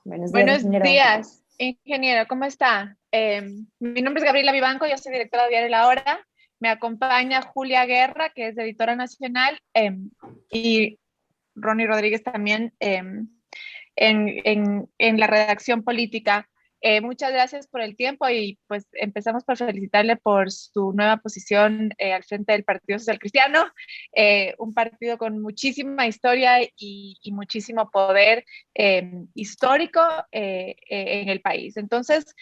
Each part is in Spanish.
Buenos días, Buenos ingeniero. días, ingeniero, ¿cómo está? Mi nombre es Gabriela Vivanco, yo soy directora de Diario La Hora. Me acompaña Julia Guerra, que es editora nacional, y Ronnie Rodríguez también en la redacción política. Muchas gracias por el tiempo y pues empezamos por felicitarle por su nueva posición al frente del Partido Social Cristiano, un partido con muchísima historia y muchísimo poder histórico en el país. Entonces,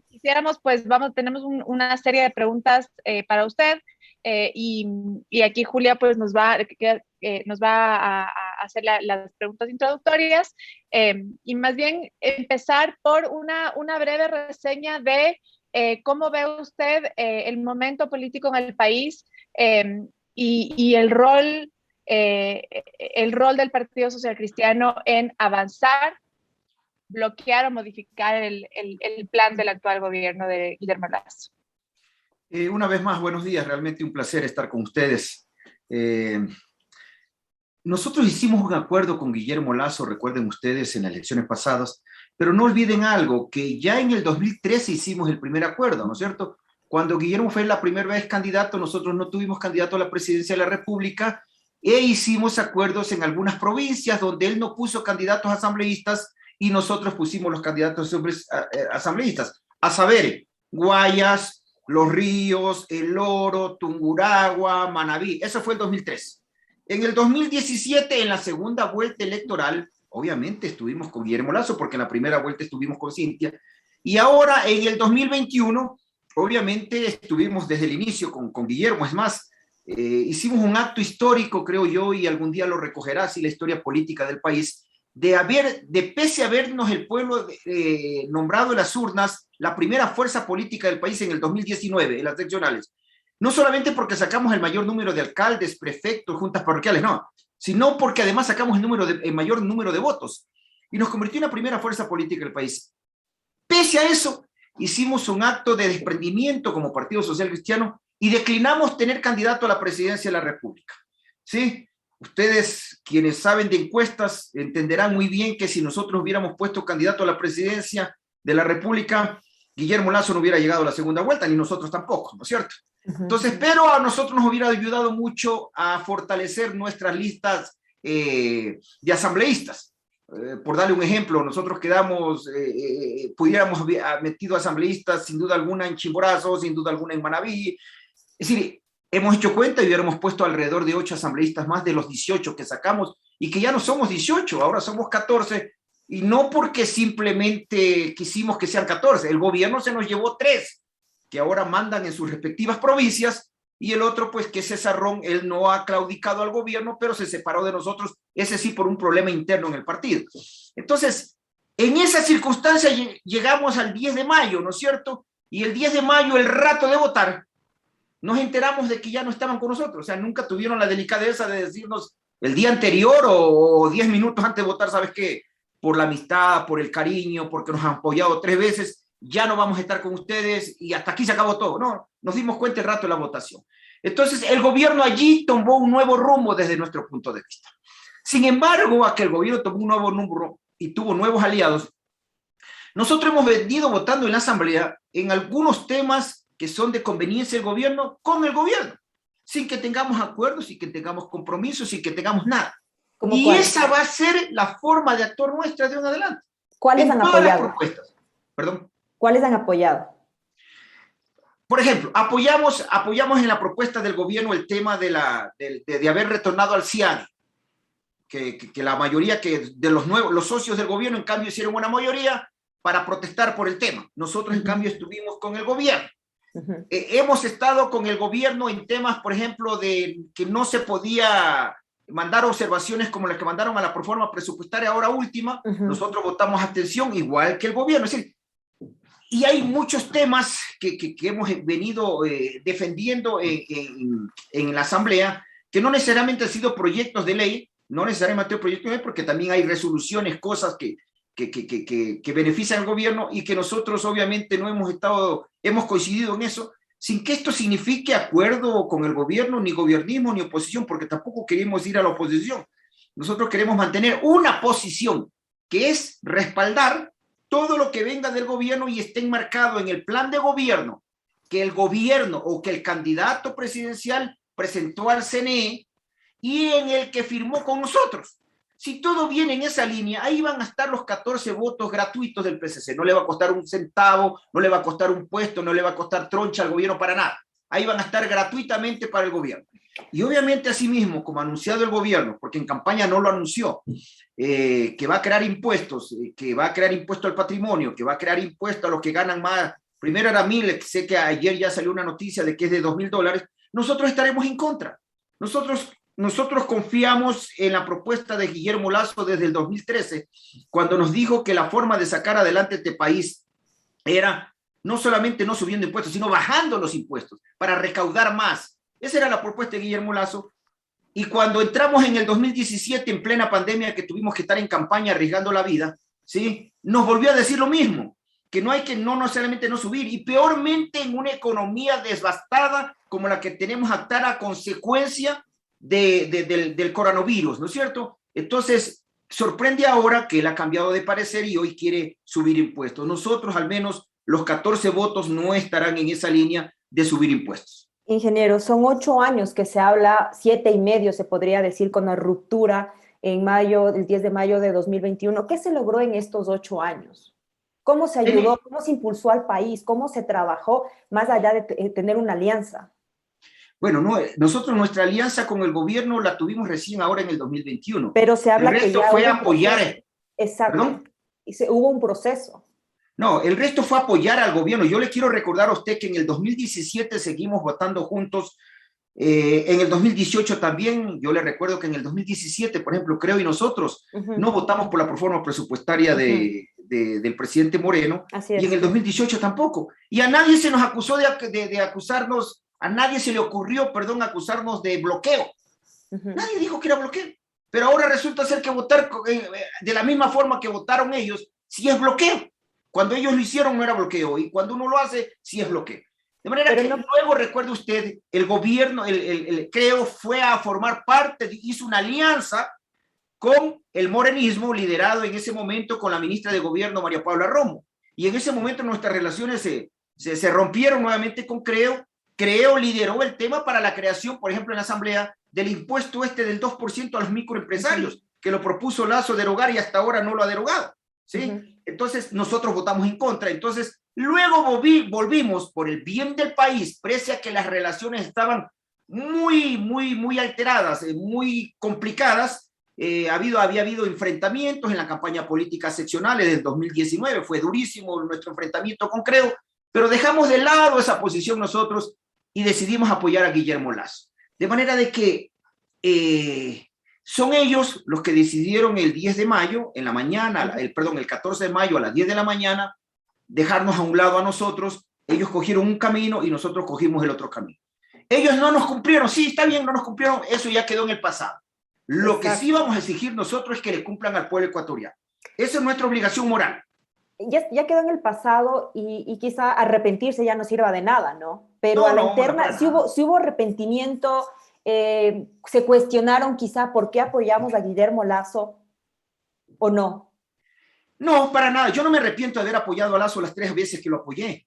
quisiéramos, pues tenemos una serie de preguntas para usted. Y aquí Julia pues nos va a hacer las preguntas introductorias y más bien empezar por una breve reseña de cómo ve usted el momento político en el país y el rol del Partido Social Cristiano en avanzar, bloquear o modificar el plan del actual gobierno de Guillermo Lasso. Una vez más, buenos días, realmente un placer estar con ustedes. Nosotros hicimos un acuerdo con Guillermo Lasso, recuerden ustedes, en las elecciones pasadas, pero no olviden algo, que ya en el 2013 hicimos el primer acuerdo, ¿no es cierto? Cuando Guillermo fue la primera vez candidato, nosotros no tuvimos candidato a la presidencia de la República e hicimos acuerdos en algunas provincias donde él no puso candidatos asambleístas y nosotros pusimos los candidatos asambleístas, a saber, Guayas, Los Ríos, El Oro, Tungurahua, Manabí. Eso fue el 2003. En el 2017, en la segunda vuelta electoral, obviamente estuvimos con Guillermo Lasso, porque en la primera vuelta estuvimos con Cintia, y ahora en el 2021, obviamente estuvimos desde el inicio con Guillermo. Es más, hicimos un acto histórico, creo yo, y algún día lo recogerá así la historia política del país, pese a habernos el pueblo nombrado en las urnas la primera fuerza política del país en el 2019, en las seccionales. No solamente porque sacamos el mayor número de alcaldes, prefectos, juntas parroquiales, no, sino porque además sacamos el mayor número de votos y nos convirtió en la primera fuerza política del país. Pese a eso, hicimos un acto de desprendimiento como Partido Social Cristiano y declinamos tener candidato a la presidencia de la República. ¿Sí? Ustedes, quienes saben de encuestas, entenderán muy bien que si nosotros hubiéramos puesto candidato a la presidencia de la República, Guillermo Lasso no hubiera llegado a la segunda vuelta, ni nosotros tampoco, ¿no es cierto? Entonces, pero a nosotros nos hubiera ayudado mucho a fortalecer nuestras listas de asambleístas. Por darle un ejemplo, nosotros pudiéramos haber metido asambleístas sin duda alguna en Chimborazo, sin duda alguna en Manabí. Es decir, hemos hecho cuenta y hubiéramos puesto alrededor de 8 asambleístas más de los 18 que sacamos, y que ya no somos 18, ahora somos 14, y no porque simplemente quisimos que sean 14, el gobierno se nos llevó 3, que ahora mandan en sus respectivas provincias, y el otro, pues, que es César Ron, él no ha claudicado al gobierno, pero se separó de nosotros, ese sí, por un problema interno en el partido. Entonces, en esa circunstancia llegamos al 10 de mayo, ¿no es cierto? Y el 10 de mayo, el rato de votar, nos enteramos de que ya no estaban con nosotros. O sea, nunca tuvieron la delicadeza de decirnos el día anterior o 10 minutos antes de votar, ¿sabes qué? Por la amistad, por el cariño, porque nos han apoyado 3 veces, ya no vamos a estar con ustedes y hasta aquí se acabó todo. No, nos dimos cuenta el rato de la votación. Entonces, el gobierno allí tomó un nuevo rumbo desde nuestro punto de vista. Sin embargo, a que el gobierno tomó un nuevo rumbo y tuvo nuevos aliados, nosotros hemos venido votando en la Asamblea en algunos temas que son de conveniencia del gobierno con el gobierno, sin que tengamos acuerdos, sin que tengamos compromisos, sin que tengamos nada. Y cuáles? Esa va a ser la forma de actuar nuestra de ahora en adelante. ¿Cuáles han apoyado? Las propuestas. ¿Perdón? ¿Cuáles han apoyado? Por ejemplo, apoyamos en la propuesta del gobierno el tema de haber retornado al CIADI, que la mayoría de los socios del gobierno, en cambio, hicieron una mayoría para protestar por el tema. Nosotros, en cambio, estuvimos con el gobierno. Hemos estado con el gobierno en temas, por ejemplo, de que no se podía mandar observaciones como las que mandaron a la proforma presupuestaria ahora última. Nosotros votamos abstención, igual que el gobierno. Es decir, y hay muchos temas que hemos venido defendiendo en la Asamblea, que no necesariamente han sido proyectos de ley, no necesariamente proyectos de ley, porque también hay resoluciones, cosas que benefician al gobierno, y que nosotros obviamente no hemos coincidido en eso, sin que esto signifique acuerdo con el gobierno, ni gobiernismo, ni oposición, porque tampoco queremos ir a la oposición. Nosotros queremos mantener una posición, que es respaldar todo lo que venga del gobierno y esté enmarcado en el plan de gobierno que el gobierno o que el candidato presidencial presentó al CNE y en el que firmó con nosotros. Si todo viene en esa línea, ahí van a estar los 14 votos gratuitos del PCC. No le va a costar un centavo, no le va a costar un puesto, no le va a costar troncha al gobierno para nada. Ahí van a estar gratuitamente para el gobierno. Y obviamente asimismo, como ha anunciado el gobierno, porque en campaña no lo anunció, que va a crear impuestos, que va a crear impuesto al patrimonio, que va a crear impuesto a los que ganan más. Primero era 1,000, sé que ayer ya salió una noticia de que es de $2,000. Nosotros estaremos en contra. Nosotros confiamos en la propuesta de Guillermo Lasso desde el 2013, cuando nos dijo que la forma de sacar adelante este país era no solamente no subiendo impuestos, sino bajando los impuestos para recaudar más. Esa era la propuesta de Guillermo Lasso. Y cuando entramos en el 2017, en plena pandemia, que tuvimos que estar en campaña arriesgando la vida, ¿sí?, nos volvió a decir lo mismo, que no hay que no necesariamente no subir, y peormente en una economía devastada como la que tenemos actual a consecuencia del coronavirus, ¿no es cierto? Entonces, sorprende ahora que él ha cambiado de parecer y hoy quiere subir impuestos. Nosotros, al menos, los 14 votos no estarán en esa línea de subir impuestos. Ingeniero, son 8 años que se habla, 7 y medio se podría decir, con la ruptura en mayo, el 10 de mayo de 2021. ¿Qué se logró en estos 8 años? ¿Cómo se ayudó? ¿Cómo se impulsó al país? ¿Cómo se trabajó más allá de tener una alianza? Bueno, no, nosotros nuestra alianza con el gobierno la tuvimos recién ahora en el 2021. Pero se habla que resto ya fue hubo un apoyar. proceso. Exacto. ¿Perdón? Hubo un proceso. No, el resto fue apoyar al gobierno. Yo le quiero recordar a usted que en el 2017 seguimos votando juntos. En el 2018 también, yo le recuerdo que en el 2017, por ejemplo, Creo y nosotros no votamos por la proforma presupuestaria del presidente Moreno. Así es. Y en el 2018 tampoco. Y a nadie se nos acusó de acusarnos, a nadie se le ocurrió, perdón, acusarnos de bloqueo. Nadie dijo que era bloqueo. Pero ahora resulta ser que votar de la misma forma que votaron ellos, sí es bloqueo. Cuando ellos lo hicieron no era bloqueo, y cuando uno lo hace, sí es bloqueo. De manera que luego, recuerde usted, el gobierno, el Creo, fue a formar parte, hizo una alianza con el morenismo, liderado en ese momento con la ministra de Gobierno, María Paula Romo. Y en ese momento nuestras relaciones se rompieron nuevamente con Creo. Creo lideró el tema para la creación, por ejemplo, en la Asamblea, del impuesto del 2% a los microempresarios, que lo propuso Lasso derogar y hasta ahora no lo ha derogado, ¿sí? Entonces, nosotros votamos en contra. Entonces, luego volvimos por el bien del país, pese a que las relaciones estaban muy alteradas, muy complicadas. Había habido enfrentamientos en la campaña política seccionales del 2019, fue durísimo nuestro enfrentamiento con Creo, pero dejamos de lado esa posición nosotros y decidimos apoyar a Guillermo Lasso. De manera de que son ellos los que decidieron el 10 de mayo, en la mañana, el 14 de mayo a las 10 de la mañana, dejarnos a un lado a nosotros. Ellos cogieron un camino y nosotros cogimos el otro camino. Ellos no nos cumplieron, sí, está bien, no nos cumplieron, eso ya quedó en el pasado. Lo que sí vamos a exigir nosotros es que le cumplan al pueblo ecuatoriano. Esa es nuestra obligación moral. Ya quedó en el pasado y quizá arrepentirse ya no sirva de nada, ¿no? Pero a la interna, si hubo arrepentimiento, se cuestionaron quizá por qué apoyamos a Guillermo Lasso o no. No, para nada. Yo no me arrepiento de haber apoyado a Lasso las 3 veces que lo apoyé.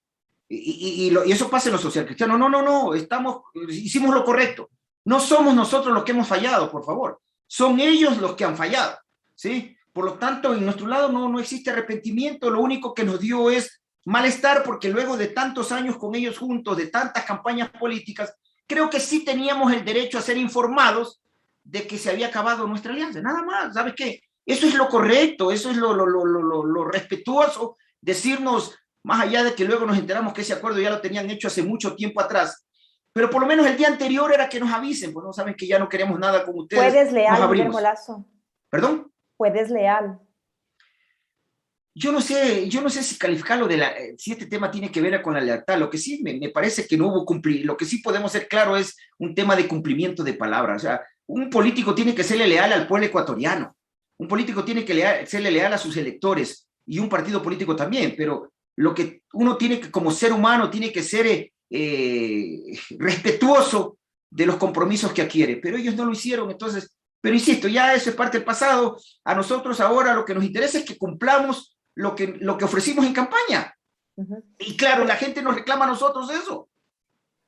Y eso pasa en los socialcristianos. No. Hicimos lo correcto. No somos nosotros los que hemos fallado, por favor. Son ellos los que han fallado, ¿sí? Por lo tanto, en nuestro lado no existe arrepentimiento. Lo único que nos dio es malestar, porque luego de tantos años con ellos juntos, de tantas campañas políticas, creo que sí teníamos el derecho a ser informados de que se había acabado nuestra alianza. Nada más, ¿sabes qué? Eso es lo correcto, eso es lo respetuoso, decirnos, más allá de que luego nos enteramos que ese acuerdo ya lo tenían hecho hace mucho tiempo atrás, pero por lo menos el día anterior era que nos avisen, pues no saben que ya no queremos nada con ustedes. ¿Fue desleal, Guillermo Lasso? ¿Perdón? ¿Fue desleal? Yo no sé si calificarlo si este tema tiene que ver con la lealtad. Lo que sí me parece que no hubo lo que sí podemos ser claro es un tema de cumplimiento de palabras. O sea, un político tiene que serle leal al pueblo ecuatoriano. Un político tiene que serle leal a sus electores y un partido político también, pero lo que uno tiene que, como ser humano, tiene que ser respetuoso de los compromisos que adquiere, pero ellos no lo hicieron. Entonces Pero insisto, ya eso es parte del pasado. A nosotros ahora lo que nos interesa es que cumplamos lo que ofrecimos en campaña. Y claro, la gente nos reclama a nosotros eso.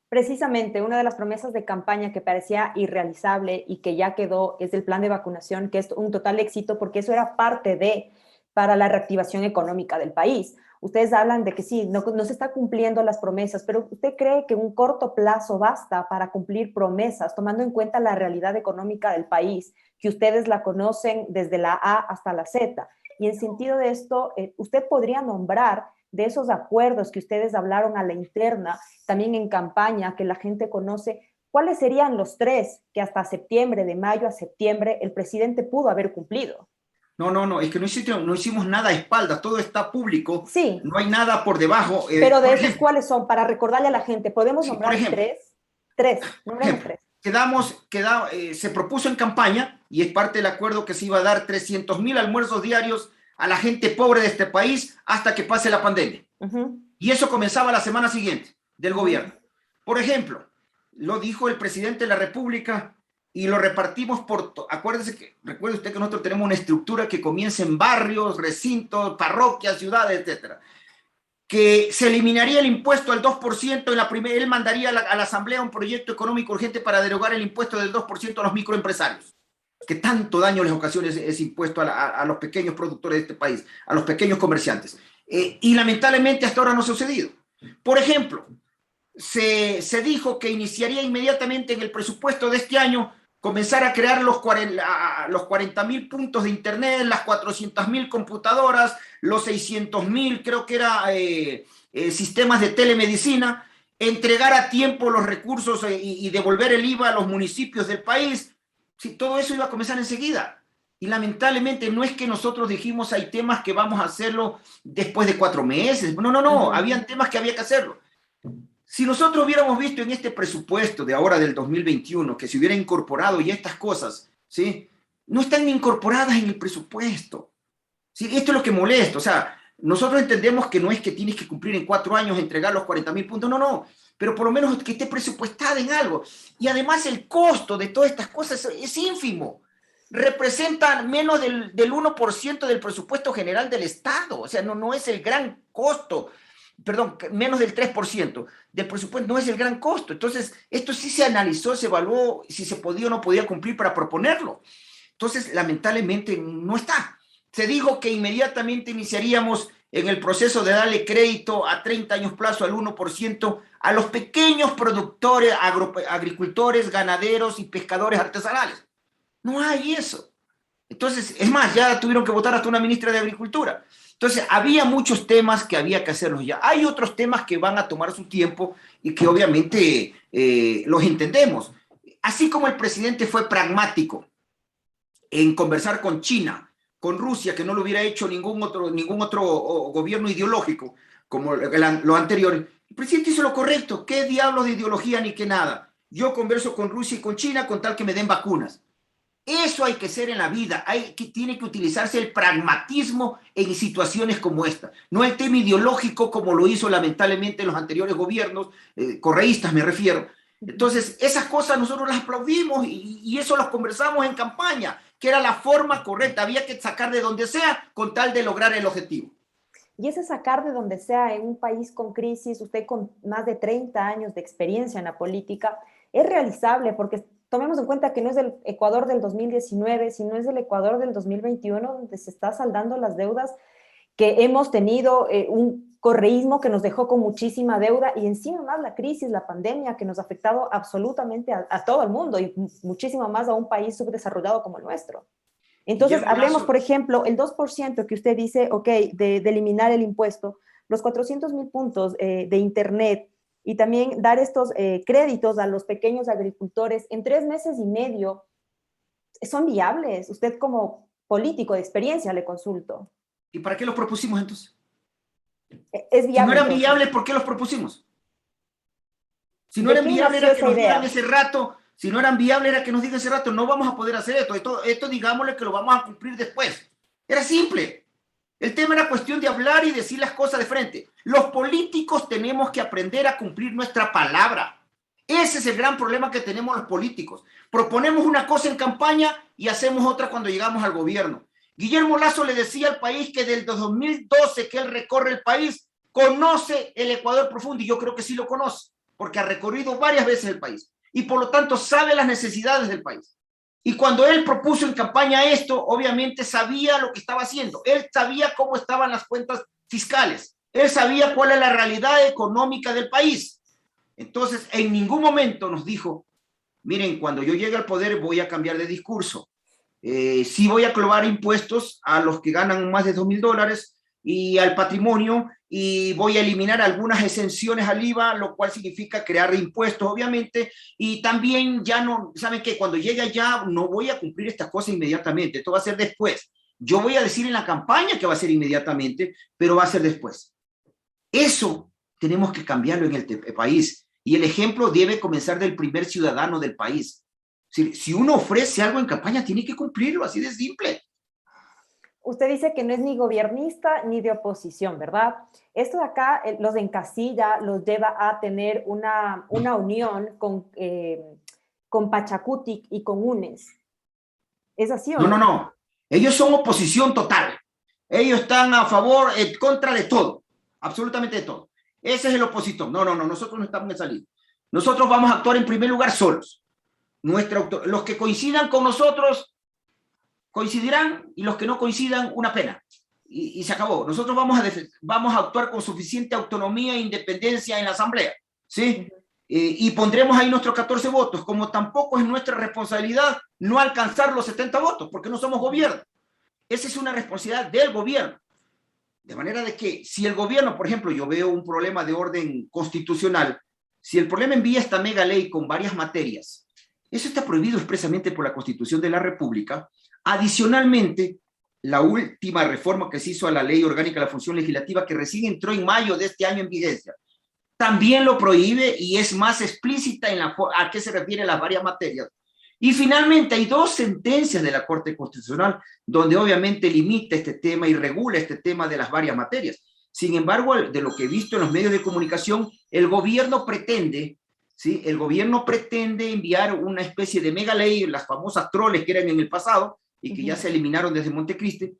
Precisamente, una de las promesas de campaña que parecía irrealizable y que ya quedó es el plan de vacunación, que es un total éxito porque eso era para la reactivación económica del país. Ustedes hablan de que sí, no se está cumpliendo las promesas, pero ¿usted cree que un corto plazo basta para cumplir promesas, tomando en cuenta la realidad económica del país, que ustedes la conocen desde la A hasta la Z? Y en sentido de esto, ¿usted podría nombrar de esos acuerdos que ustedes hablaron a la interna, también en campaña, que la gente conoce, cuáles serían los 3 que hasta septiembre, de mayo a septiembre, el presidente pudo haber cumplido? No, es que no hicimos nada a espaldas, todo está público, sí, no hay nada por debajo. Pero de esos, ¿cuáles son? Para recordarle a la gente, ¿podemos nombrar ejemplo, 3? 3, nombremos 3. Se propuso en campaña, y es parte del acuerdo, que se iba a dar 300,000 almuerzos diarios a la gente pobre de este país hasta que pase la pandemia. Y eso comenzaba la semana siguiente del gobierno. Por ejemplo, lo dijo el presidente de la República y lo repartimos recuerde usted que nosotros tenemos una estructura que comienza en barrios, recintos, parroquias, ciudades, etcétera. Que se eliminaría el impuesto al 2%, él mandaría a la Asamblea un proyecto económico urgente para derogar el impuesto del 2% a los microempresarios, que tanto daño les ocasiona ese impuesto a los pequeños productores de este país, a los pequeños comerciantes. Y lamentablemente hasta ahora no ha sucedido. Por ejemplo, se dijo que iniciaría inmediatamente en el presupuesto de este año comenzar a crear los 40,000 puntos de internet, las 400,000 computadoras, los 600,000, creo que era, sistemas de telemedicina, entregar a tiempo los recursos y devolver el IVA a los municipios del país. Sí, todo eso iba a comenzar enseguida. Y lamentablemente no es que nosotros dijimos hay temas que vamos a hacerlo después de 4 meses. No, habían temas que había que hacerlo. Si nosotros hubiéramos visto en este presupuesto de ahora del 2021 que se hubiera incorporado y estas cosas, ¿sí? No están incorporadas en el presupuesto. ¿Sí? Esto es lo que molesta. O sea, nosotros entendemos que no es que tienes que cumplir en 4 años, entregar los 40,000 puntos, no. Pero por lo menos que esté presupuestada en algo. Y además el costo de todas estas cosas es ínfimo. Representa menos del 1% del presupuesto general del Estado. O sea, no es el gran costo. Perdón, menos del 3% del presupuesto no es el gran costo. Entonces, esto sí se analizó, se evaluó si se podía o no podía cumplir para proponerlo. Entonces, lamentablemente, no está. Se dijo que inmediatamente iniciaríamos en el proceso de darle crédito a 30 años plazo al 1% a los pequeños productores, agricultores, ganaderos y pescadores artesanales. No hay eso. Entonces, es más, ya tuvieron que votar hasta una ministra de Agricultura. Entonces, había muchos temas que había que hacerlos ya. Hay otros temas que van a tomar su tiempo y que obviamente los entendemos. Así como el presidente fue pragmático en conversar con China, con Rusia, que no lo hubiera hecho ningún otro gobierno ideológico como lo anterior, el presidente hizo lo correcto. ¿Qué diablos de ideología ni qué nada? Yo converso con Rusia y con China con tal que me den vacunas. Eso hay que ser en la vida, tiene que utilizarse el pragmatismo en situaciones como esta, no el tema ideológico como lo hizo lamentablemente los anteriores gobiernos, correístas me refiero. Entonces, esas cosas nosotros las aplaudimos y eso los conversamos en campaña, que era la forma correcta, había que sacar de donde sea con tal de lograr el objetivo. Y ese sacar de donde sea en un país con crisis, usted con más de 30 años de experiencia en la política, es realizable porque tomemos en cuenta que no es el Ecuador del 2019, sino es el Ecuador del 2021, donde se está saldando las deudas, que hemos tenido un correísmo que nos dejó con muchísima deuda y encima más la crisis, la pandemia que nos ha afectado absolutamente a todo el mundo y muchísimo más a un país subdesarrollado como el nuestro. Entonces, hablemos, por ejemplo, el 2% que usted dice, ok, de eliminar el impuesto, los 400,000 puntos de internet, y también dar estos créditos a los pequeños agricultores en 3 meses y medio, ¿son viables? Usted como político de experiencia le consulto. ¿Y para qué los propusimos entonces? Es viable. Si no eran viables, ¿por qué los propusimos? Si no eran viables, era que nos digan ese rato, si no eran viables, era que nos digan ese rato, no vamos a poder hacer esto digámosle que lo vamos a cumplir después. Era simple. El tema era cuestión de hablar y decir las cosas de frente. Los políticos tenemos que aprender a cumplir nuestra palabra. Ese es el gran problema que tenemos los políticos. Proponemos una cosa en campaña y hacemos otra cuando llegamos al gobierno. Guillermo Lasso le decía al país que desde 2012 que él recorre el país, conoce el Ecuador profundo, y yo creo que sí lo conoce, porque ha recorrido varias veces el país, y por lo tanto sabe las necesidades del país. Y cuando él propuso en campaña esto, obviamente sabía lo que estaba haciendo. Él sabía cómo estaban las cuentas fiscales. Él sabía cuál es la realidad económica del país. Entonces, en ningún momento nos dijo, miren, cuando yo llegue al poder voy a cambiar de discurso. Sí voy a clavar impuestos a los que ganan más de $2,000 y al patrimonio, y voy a eliminar algunas exenciones al IVA, lo cual significa crear impuestos, obviamente, y también ya no, ¿saben qué? Cuando llegue allá no voy a cumplir estas cosas inmediatamente, esto va a ser después. Yo voy a decir en la campaña que va a ser inmediatamente, pero va a ser después. Eso tenemos que cambiarlo en el país, y el ejemplo debe comenzar del primer ciudadano del país. Si uno ofrece algo en campaña, tiene que cumplirlo, así de simple. Usted dice que no es ni gobernista ni de oposición, ¿verdad? Esto de acá los encasilla, los lleva a tener una unión con Pachacutic y con UNES. ¿Es así o no? No, no, no. Ellos son oposición total. Ellos están a favor, en contra de todo, absolutamente de todo. Ese es el opositor. No, no, no, nosotros no estamos en esa línea. Nosotros vamos a actuar en primer lugar solos. Los que coincidan con nosotros coincidirán, y los que no coincidan, una pena. Y se acabó. Nosotros vamos a actuar con suficiente autonomía e independencia en la Asamblea, ¿sí? Y pondremos ahí nuestros 14 votos, como tampoco es nuestra responsabilidad no alcanzar los 70 votos, porque no somos gobierno. Esa es una responsabilidad del gobierno. De manera de que si el gobierno, por ejemplo, yo veo un problema de orden constitucional, si el problema envía esta mega ley con varias materias, eso está prohibido expresamente por la Constitución de la República. Adicionalmente, la última reforma que se hizo a la Ley Orgánica de la Función Legislativa, que recién entró en mayo de este año en vigencia, también lo prohíbe y es más explícita en a qué se refieren las varias materias. Y finalmente hay 2 sentencias de la Corte Constitucional donde obviamente limita este tema y regula este tema de las varias materias. Sin embargo, de lo que he visto en los medios de comunicación, el gobierno pretende, ¿sí? El gobierno pretende enviar una especie de mega ley, las famosas troles que eran en el pasado y que ya se eliminaron desde Montecristi.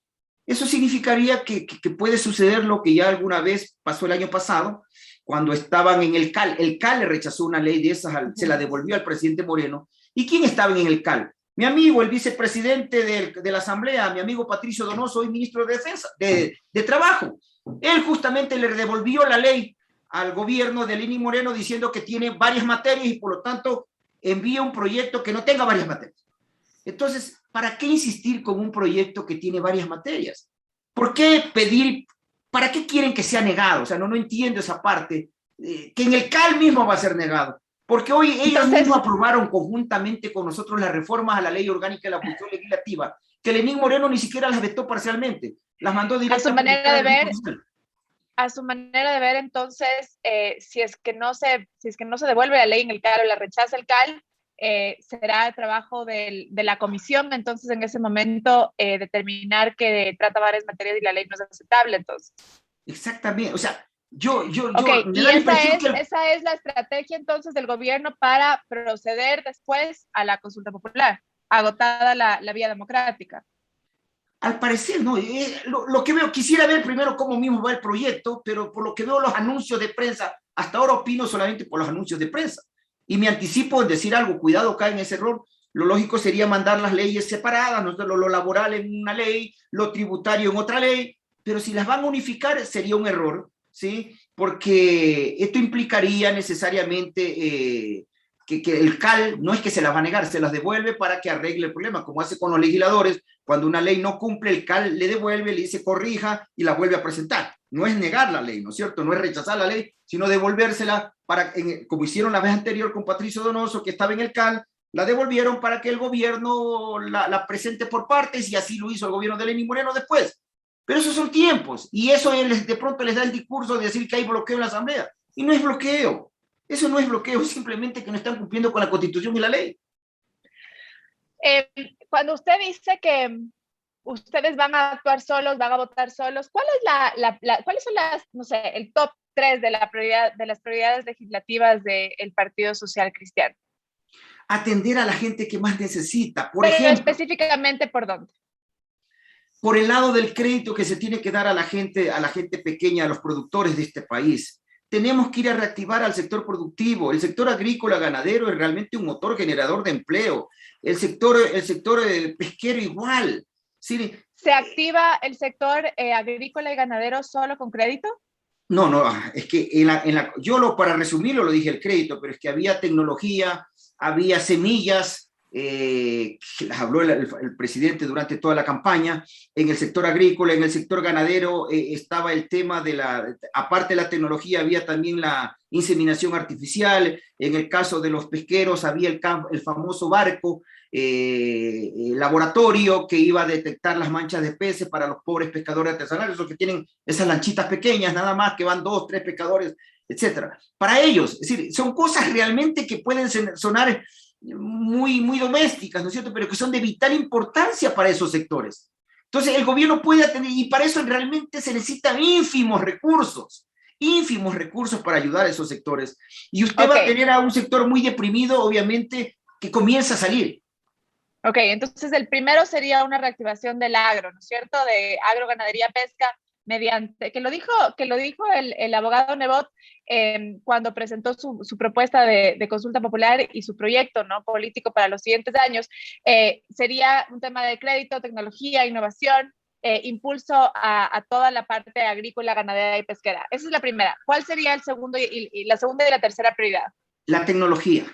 Eso significaría que puede suceder lo que ya alguna vez pasó el año pasado, cuando estaban en el CAL. El CAL le rechazó una ley de esas, se la devolvió al presidente Moreno. ¿Y quién estaba en el CAL? Mi amigo, el vicepresidente de la Asamblea, mi amigo Patricio Donoso, hoy ministro de Defensa, de Trabajo. Él justamente le devolvió la ley al gobierno de Lenín Moreno diciendo que tiene varias materias y por lo tanto envía un proyecto que no tenga varias materias. Entonces, ¿para qué insistir con un proyecto que tiene varias materias? ¿Por qué pedir? ¿Para qué quieren que sea negado? O sea, no entiendo esa parte, que en el CAL mismo va a ser negado. Porque hoy ellos mismos aprobaron conjuntamente con nosotros las reformas a la Ley Orgánica de la Función Legislativa, que Lenín Moreno ni siquiera las vetó parcialmente, las mandó directamente. A su manera de ver, entonces, si es que no se devuelve la ley en el CAL o la rechaza el CAL, será trabajo de la comisión, entonces en ese momento determinar que trata varias materias y la ley no es aceptable, entonces. Exactamente, o sea, yo y esa es la estrategia entonces del gobierno para proceder después a la consulta popular, agotada la vía democrática. Al parecer, no, lo que veo, quisiera ver primero cómo mismo va el proyecto, pero por lo que veo los anuncios de prensa, hasta ahora opino solamente por los anuncios de prensa. Y me anticipo en decir algo, cuidado, cae en ese error. Lo lógico sería mandar las leyes separadas, ¿no? lo laboral en una ley, lo tributario en otra ley, pero si las van a unificar sería un error, ¿sí? Porque esto implicaría necesariamente que el CAL no es que se las va a negar, se las devuelve para que arregle el problema, como hace con los legisladores. Cuando una ley no cumple, el CAL le devuelve, le dice corrija y la vuelve a presentar. No es negar la ley, ¿no es cierto? No es rechazar la ley, sino devolvérsela para, como hicieron la vez anterior con Patricio Donoso, que estaba en el CAL, la devolvieron para que el gobierno la presente por partes, y así lo hizo el gobierno de Lenín Moreno después. Pero esos son tiempos, y eso de pronto les da el discurso de decir que hay bloqueo en la Asamblea. Y no es bloqueo. Eso no es bloqueo, simplemente que no están cumpliendo con la Constitución y la ley. Cuando usted dice que ustedes van a actuar solos, van a votar solos, ¿cuáles son las, no sé, el top tres de las prioridades legislativas del Partido Social Cristiano. Atender a la gente que más necesita. Pero específicamente, ¿por dónde? Por el lado del crédito que se tiene que dar a la gente pequeña, a los productores de este país. Tenemos que ir a reactivar al sector productivo. El sector agrícola ganadero es realmente un motor generador de empleo. El sector pesquero igual. Sí. ¿Se activa el sector agrícola y ganadero solo con crédito? No, es que para resumirlo lo dije el crédito, pero es que había tecnología, había semillas, las habló el presidente durante toda la campaña. En el sector agrícola, en el sector ganadero estaba el tema aparte de la tecnología, había también la inseminación artificial. En el caso de los pesqueros había el famoso barco laboratorio que iba a detectar las manchas de peces para los pobres pescadores artesanales, esos que tienen esas lanchitas pequeñas nada más, que van 2, 3 pescadores, etcétera. Para ellos, es decir, son cosas realmente que pueden sonar muy, muy domésticas, ¿no es cierto?, pero que son de vital importancia para esos sectores. Entonces, el gobierno puede atender, y para eso realmente se necesitan ínfimos recursos para ayudar a esos sectores. Y usted va a tener a un sector muy deprimido, obviamente, que comienza a salir. Ok, entonces el primero sería una reactivación del agro, ¿no es cierto?, de agro, ganadería, pesca, mediante, que lo dijo el abogado Nebot cuando presentó su propuesta de consulta popular y su proyecto, ¿no?, político para los siguientes años. Sería un tema de crédito, tecnología, innovación, impulso a toda la parte agrícola, ganadera y pesquera. Esa es la primera. ¿Cuál sería el segundo y la segunda y la tercera prioridad? La tecnología.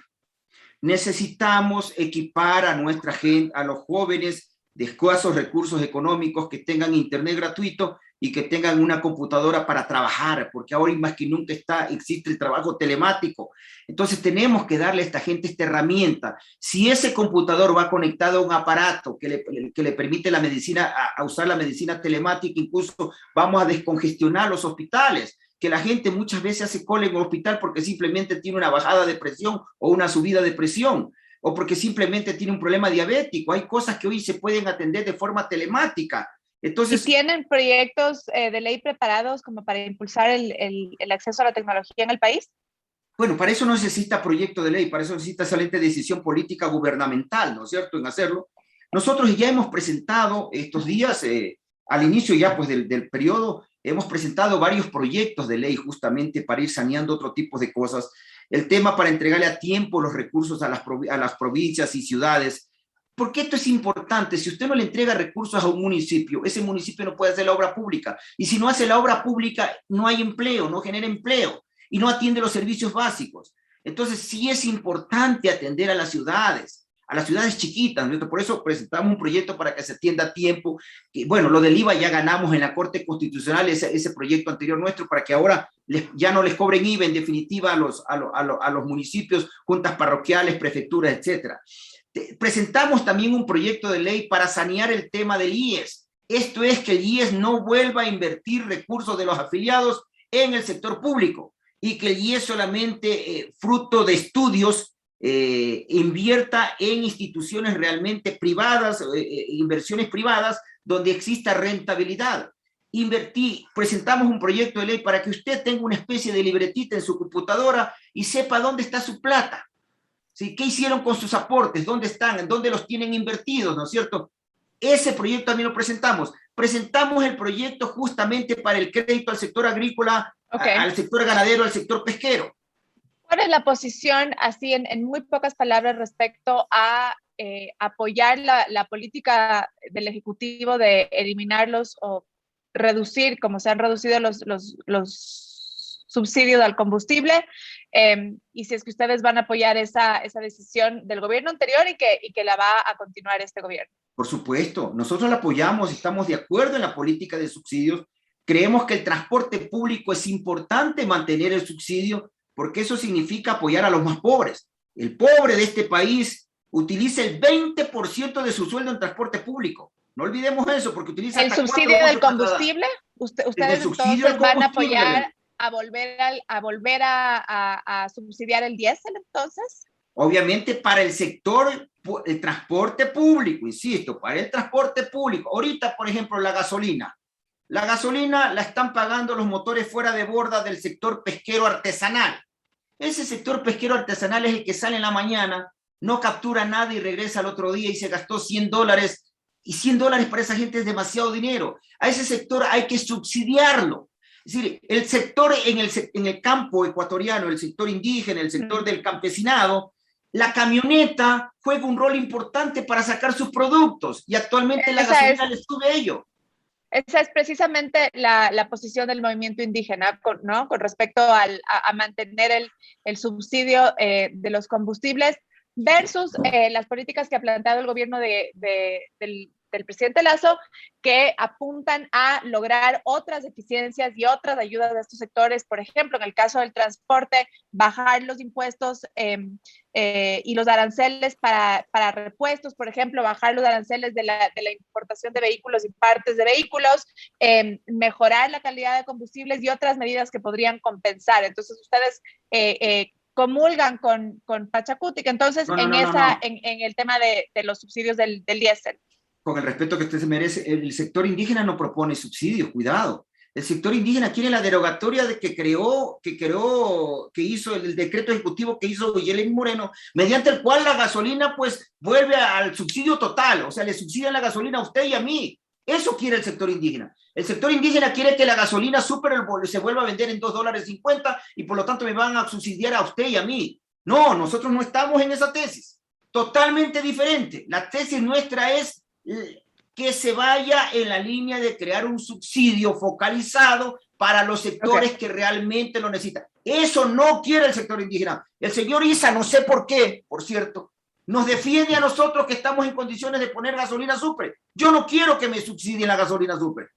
Necesitamos equipar a nuestra gente, a los jóvenes de escasos recursos económicos, que tengan internet gratuito y que tengan una computadora para trabajar, porque ahora más que nunca existe el trabajo telemático. Entonces tenemos que darle a esta gente esta herramienta. Si ese computador va conectado a un aparato que le permite la medicina, a usar la medicina telemática, incluso vamos a descongestionar los hospitales, que la gente muchas veces hace cola en el hospital porque simplemente tiene una bajada de presión o una subida de presión, o porque simplemente tiene un problema diabético. Hay cosas que hoy se pueden atender de forma telemática. Entonces, ¿y tienen proyectos de ley preparados como para impulsar el acceso a la tecnología en el país? Bueno, para eso no necesita proyecto de ley, para eso necesita excelente decisión política gubernamental, ¿no es cierto?, en hacerlo. Nosotros ya hemos presentado estos días, al inicio ya pues del periodo, hemos presentado varios proyectos de ley justamente para ir saneando otro tipo de cosas. El tema para entregarle a tiempo los recursos a las provincias y ciudades. Porque esto es importante. Si usted no le entrega recursos a un municipio, ese municipio no puede hacer la obra pública. Y si no hace la obra pública, no hay empleo, no genera empleo y no atiende los servicios básicos. Entonces, sí es importante atender a las ciudades chiquitas, ¿no? Por eso presentamos un proyecto para que se atienda a tiempo. Y bueno, lo del IVA ya ganamos en la Corte Constitucional, ese proyecto anterior nuestro, para que ahora ya no les cobren IVA en definitiva a los municipios, juntas parroquiales, prefecturas, etcétera. Presentamos también un proyecto de ley para sanear el tema del IES. Esto es que el IES no vuelva a invertir recursos de los afiliados en el sector público y que el IES solamente, fruto de estudios, invierta en instituciones realmente privadas, inversiones privadas, donde exista rentabilidad. Presentamos un proyecto de ley para que usted tenga una especie de libretita en su computadora y sepa dónde está su plata. ¿Sí? ¿Qué hicieron con sus aportes? ¿Dónde están? ¿En dónde los tienen invertidos? ¿No es cierto? Ese proyecto también lo presentamos. Presentamos el proyecto justamente para el crédito al sector agrícola, al sector ganadero, al sector pesquero. ¿Cuál es la posición, así en muy pocas palabras, respecto a apoyar la política del Ejecutivo de eliminarlos o reducir, como se han reducido los subsidios al combustible? Y si es que ustedes van a apoyar esa decisión del gobierno anterior y que la va a continuar este gobierno. Por supuesto, nosotros la apoyamos, estamos de acuerdo en la política de subsidios. Creemos que el transporte público es importante mantener el subsidio, porque eso significa apoyar a los más pobres. El pobre de este país utiliza el 20% de su sueldo en transporte público. No olvidemos eso, porque utiliza... ¿El subsidio del combustible? ¿Ustedes entonces van a apoyar a volver a subsidiar el diésel entonces? Obviamente para el sector, el transporte público, insisto, para el transporte público. Ahorita, por ejemplo, la gasolina. La gasolina la están pagando los motores fuera de borda del sector pesquero artesanal. Ese sector pesquero artesanal es el que sale en la mañana, no captura nada y regresa al otro día y se gastó $100. Y $100 para esa gente es demasiado dinero. A ese sector hay que subsidiarlo. Es decir, el sector en el campo ecuatoriano, el sector indígena, el sector del campesinado, la camioneta juega un rol importante para sacar sus productos y actualmente la gasolina le sube ello. Esa es precisamente la posición del movimiento indígena, ¿no? Con respecto a mantener el subsidio de los combustibles versus las políticas que ha planteado el gobierno del presidente Lazo, que apuntan a lograr otras eficiencias y otras ayudas de estos sectores. Por ejemplo, en el caso del transporte, bajar los impuestos y los aranceles para repuestos, por ejemplo, bajar los aranceles de la importación de vehículos y partes de vehículos, mejorar la calidad de combustibles y otras medidas que podrían compensar. Entonces, ustedes comulgan con Pachacutic, entonces, en el tema de los subsidios del diésel. Con el respeto que usted se merece, el sector indígena no propone subsidios, cuidado. El sector indígena quiere la derogatoria de que hizo el decreto ejecutivo que hizo Guillermo Moreno, mediante el cual la gasolina pues vuelve al subsidio total, o sea, le subsidian la gasolina a usted y a mí. Eso quiere el sector indígena. El sector indígena quiere que la gasolina se vuelva a vender en $2.50 y por lo tanto me van a subsidiar a usted y a mí. No, nosotros no estamos en esa tesis. Totalmente diferente. La tesis nuestra es que se vaya en la línea de crear un subsidio focalizado para los sectores que realmente lo necesitan. Eso no quiere el sector indígena. El señor Issa, no sé por qué, por cierto, nos defiende a nosotros que estamos en condiciones de poner gasolina super. Yo no quiero que me subsidien la gasolina super,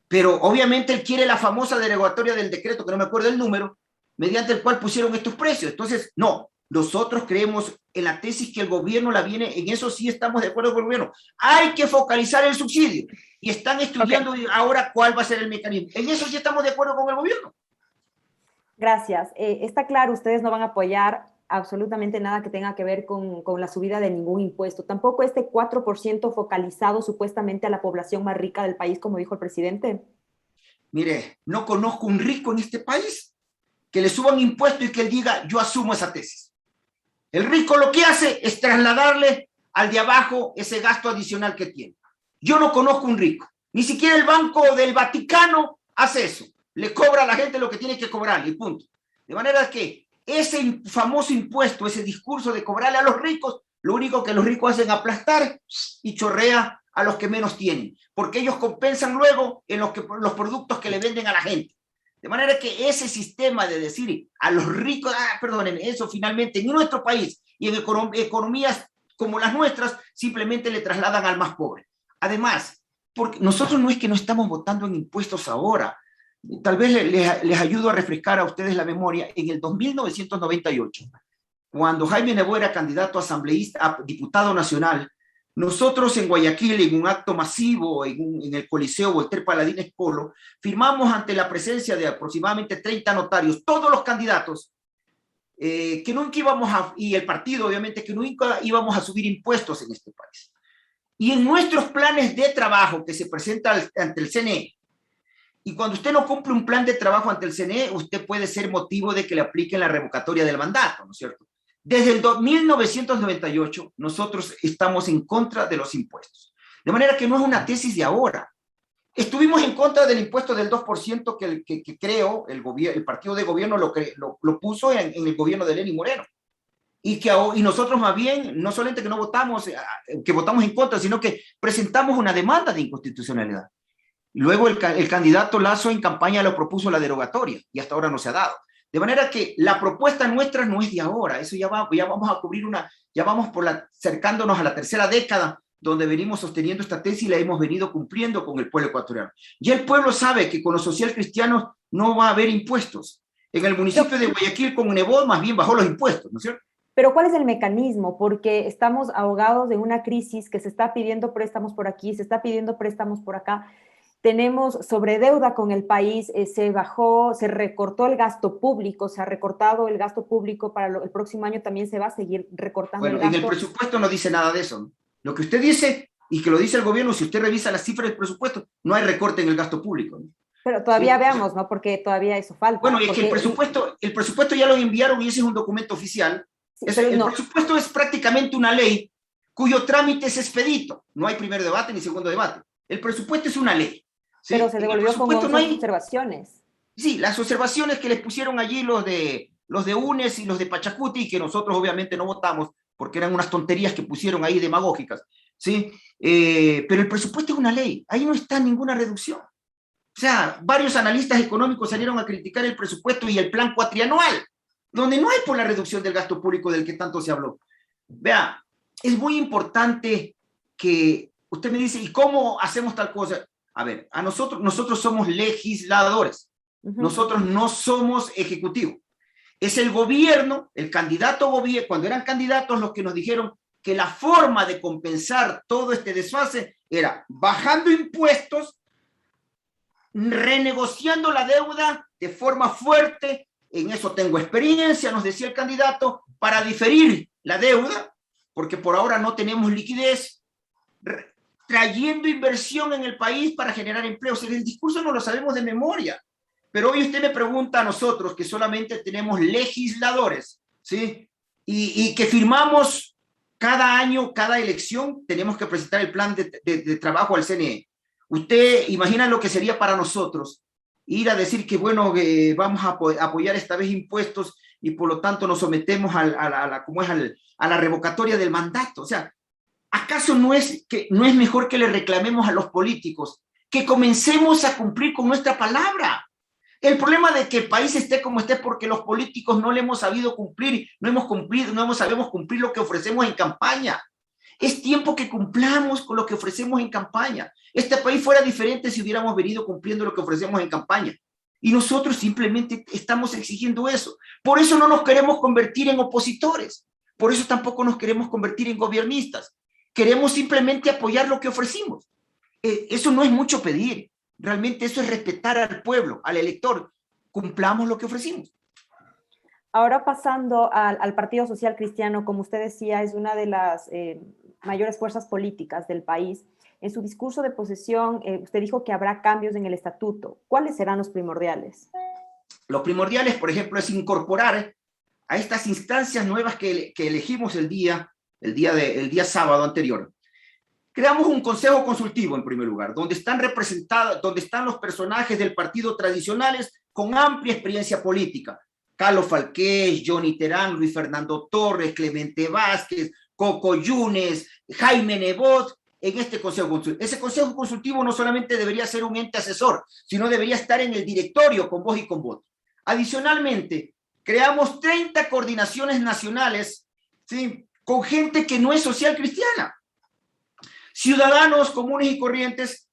pero obviamente él quiere la famosa derogatoria del decreto, que no me acuerdo el número, mediante el cual pusieron estos precios. Entonces, no. Nosotros creemos en la tesis que el gobierno la viene, en eso sí estamos de acuerdo con el gobierno. Hay que focalizar el subsidio y están estudiando ahora cuál va a ser el mecanismo. En eso sí estamos de acuerdo con el gobierno. Gracias. Está claro, ustedes no van a apoyar absolutamente nada que tenga que ver con la subida de ningún impuesto. Tampoco este 4% focalizado supuestamente a la población más rica del país, como dijo el presidente. Mire, no conozco un rico en este país que le suban impuestos y que él diga, yo asumo esa tesis. El rico lo que hace es trasladarle al de abajo ese gasto adicional que tiene. Yo no conozco un rico. Ni siquiera el Banco del Vaticano hace eso. Le cobra a la gente lo que tiene que cobrar y punto. De manera que ese famoso impuesto, ese discurso de cobrarle a los ricos, lo único que los ricos hacen es aplastar y chorrea a los que menos tienen. Porque ellos compensan luego en los productos que le venden a la gente. De manera que ese sistema de decir a los ricos, perdónenme, eso finalmente en nuestro país y en economías como las nuestras, simplemente le trasladan al más pobre. Además, porque nosotros no es que no estamos votando en impuestos ahora, tal vez les ayudo a refrescar a ustedes la memoria, en el 1998, cuando Jaime Nebot era candidato a diputado nacional, nosotros en Guayaquil, en un acto masivo, en el Coliseo Voltaire Paladines Polo, firmamos ante la presencia de aproximadamente 30 notarios, todos los candidatos, que nunca y el partido obviamente, que nunca íbamos a subir impuestos en este país. Y en nuestros planes de trabajo que se presentan ante el CNE, y cuando usted no cumple un plan de trabajo ante el CNE, usted puede ser motivo de que le apliquen la revocatoria del mandato, ¿no es cierto? Desde el 1998, nosotros estamos en contra de los impuestos. De manera que no es una tesis de ahora. Estuvimos en contra del impuesto del 2% que creo el partido de gobierno lo puso en el gobierno de Lenín Moreno. Y nosotros más bien, no solamente que no votamos, que votamos en contra, sino que presentamos una demanda de inconstitucionalidad. Luego el candidato Lazo en campaña lo propuso la derogatoria y hasta ahora no se ha dado. De manera que la propuesta nuestra no es de ahora, eso ya vamos a cubrir ya vamos acercándonos a la tercera década donde venimos sosteniendo esta tesis y la hemos venido cumpliendo con el pueblo ecuatoriano. Y el pueblo sabe que con los social cristianos no va a haber impuestos. En el municipio de Guayaquil con Nebot más bien bajó los impuestos, ¿no es cierto? Pero ¿cuál es el mecanismo? Porque estamos ahogados de una crisis que se está pidiendo préstamos por aquí, se está pidiendo préstamos por acá. Tenemos sobredeuda con el país, se recortó el gasto público, se ha recortado el gasto público para el próximo año, también se va a seguir recortando el gasto. En el presupuesto no dice nada de eso, ¿no? Lo que usted dice y que lo dice el gobierno, si usted revisa las cifras del presupuesto, no hay recorte en el gasto público, ¿no? Pero todavía Sí. veamos, ¿no? Porque todavía eso falta. Bueno, y es que Porque, el presupuesto ya lo enviaron y ese es un documento oficial. sí, pero El no, presupuesto es prácticamente una ley cuyo trámite es expedito. No hay primer debate ni segundo debate. El presupuesto es una ley. ¿Sí? pero se En el devolvió con presupuesto no 11 hay, observaciones. sí, las observaciones que les pusieron allí los de UNES y los de Pachacuti, que nosotros obviamente no votamos porque eran unas tonterías que pusieron ahí demagógicas, ¿sí? Pero el presupuesto es una ley, ahí no está ninguna reducción. O sea, varios analistas económicos salieron a criticar el presupuesto y el plan cuatrianual, donde no hay por la reducción del gasto público del que tanto se habló. Vea, es muy importante que usted me dice, ¿y cómo hacemos tal cosa? A ver, nosotros somos legisladores, nosotros no somos ejecutivo. Es el gobierno, el candidato gobierno, cuando eran candidatos los que nos dijeron que la forma de compensar todo este desfase era bajando impuestos, renegociando la deuda de forma fuerte, en eso tengo experiencia, nos decía el candidato, para diferir la deuda, porque por ahora no tenemos liquidez, trayendo inversión en el país para generar empleos. El discurso no lo sabemos de memoria, pero hoy usted me pregunta a nosotros, que solamente tenemos legisladores, ¿sí? Y que firmamos cada año, cada elección, tenemos que presentar el plan de trabajo al CNE. Usted imagina lo que sería para nosotros ir a decir que, bueno, vamos a apoyar esta vez impuestos y por lo tanto nos sometemos a la revocatoria del mandato. O sea, ¿acaso no es mejor que le reclamemos a los políticos que comencemos a cumplir con nuestra palabra? El problema de que el país esté como esté es porque los políticos no le hemos sabido cumplir, no sabemos cumplir lo que ofrecemos en campaña. Es tiempo que cumplamos con lo que ofrecemos en campaña. Este país fuera diferente si hubiéramos venido cumpliendo lo que ofrecemos en campaña. Y nosotros simplemente estamos exigiendo eso. Por eso no nos queremos convertir en opositores. Por eso tampoco nos queremos convertir en gobiernistas. Queremos simplemente apoyar lo que ofrecimos. Eso no es mucho pedir. Realmente eso es respetar al pueblo, al elector. Cumplamos lo que ofrecimos. Ahora pasando al Partido Social Cristiano, como usted decía, es una de las mayores fuerzas políticas del país. En su discurso de posesión, usted dijo que habrá cambios en el estatuto. ¿Cuáles serán los primordiales? Los primordiales, por ejemplo, es incorporar a estas instancias nuevas que elegimos el día sábado anterior. Creamos un consejo consultivo, en primer lugar, donde están representados, donde están los personajes del partido tradicionales con amplia experiencia política. Carlos Falqués, Johnny Terán, Luis Fernando Torres, Clemente Vázquez, Coco Yunes, Jaime Nebot, en este consejo consultivo. Ese consejo consultivo no solamente debería ser un ente asesor, sino debería estar en el directorio con voz y con voto. Adicionalmente, creamos 30 coordinaciones nacionales, ¿sí?, con gente que no es social cristiana. Ciudadanos comunes y corrientes